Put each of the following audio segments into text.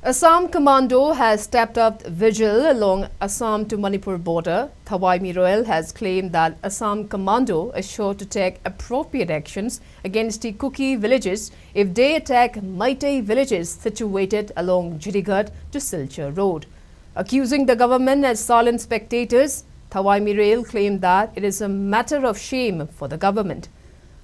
Assam Commando has stepped up vigil along Assam to Manipur border. Thawai Miroel has claimed that Assam Commando is sure to take appropriate actions against the Kuki villages if they attack Meitei villages situated along Jirigarh to Silchar Road. Accusing the government as silent spectators, Thawai Miroel claimed that it is a matter of shame for the government.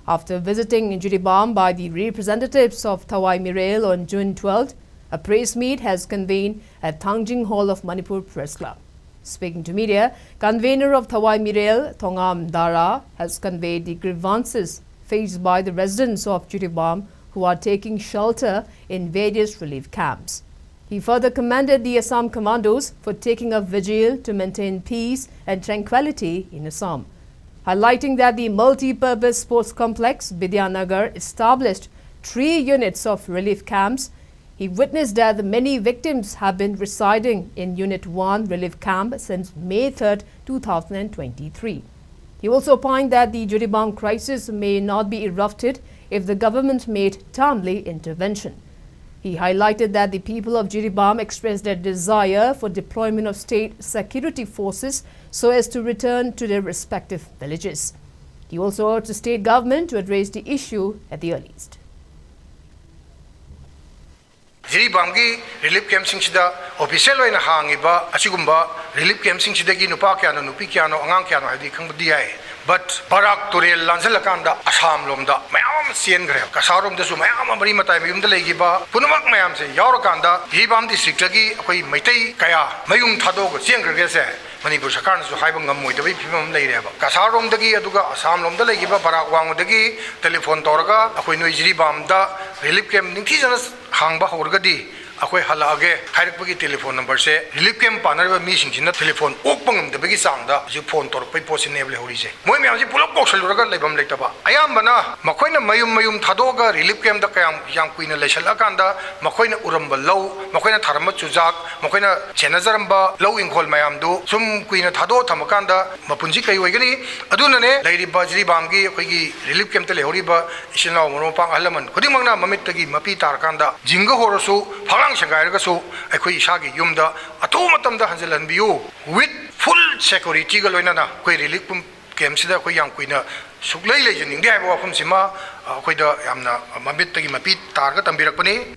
After visiting Jiribam by the representatives of Thawai Miroel on June 12th, a press meet has convened at Thangjing Hall of Manipur Press Club. Speaking to media, convener of Thawai Miroel, Thongam Dara, has conveyed the grievances faced by the residents of Jiribam who are taking shelter in various relief camps. He further commended the Assam Commandos for taking a vigil to maintain peace and tranquility in Assam, highlighting that the multi-purpose sports complex Bidyanagar established 3 units of relief camps. He witnessed that many victims have been residing in Unit 1 relief camp since May 3, 2023. He also opined that the Jiribam crisis may not be erupted if the government made timely intervention. He highlighted that the people of Jiribam expressed their desire for deployment of state security forces so as to return to their respective villages. He also urged the state government to address the issue at the earliest. Jiribam ki relief camp singchida official oina hangiba asigumba relief camp singchidagi nupa kyano nupi kyano angang kyano adi khangbdi ai but barak turel lanjalakanda Assam lomda mayam sien gre Kasarom da su mayam mari matai mayum da legiba punamak mayam se yaurakanda Jiribam district gi akoi Meitei kaya mayum thado go sien gre se Manipur Sarkar na su haiba ngamoi da bi phimam leireba Kasarom dagi aduga Assam lomda legiba barak wang dagi telephone toraga akoi noi Jiribam da relief camp ningthi jana hangba horgadi akoi halage hairapagi telephone number se relief camp panarba mi singchina telephone okpangam de bagi sangda ju phone tor pai possible hori se moi me amji pulok koksaluraga leibam leitaba ayambana makoina mayum thadoga relief camp da kayam yang kuina leisala kanda makoina uramba law makoina tharama chujak makoina chenajaramba law ingkhol mayam do sum kuina thado thamakanda mapunji kai oigani aduna ne lairiba Jiribam gi akoigi relief camp te lehoriba isinaw monopang alaman khudimangna mamit tagi mapi tar kanda jinga horosu Shangairagasu, Akui Shagi Yumda, Atomatam da Hanzelan with full security Galoina, Quay relief Kemsida, Koyang Quina, Suklay legend in the Iowa from Sima, Quida Yamna, Mabit Tagi Mapit, Target and Birakuni.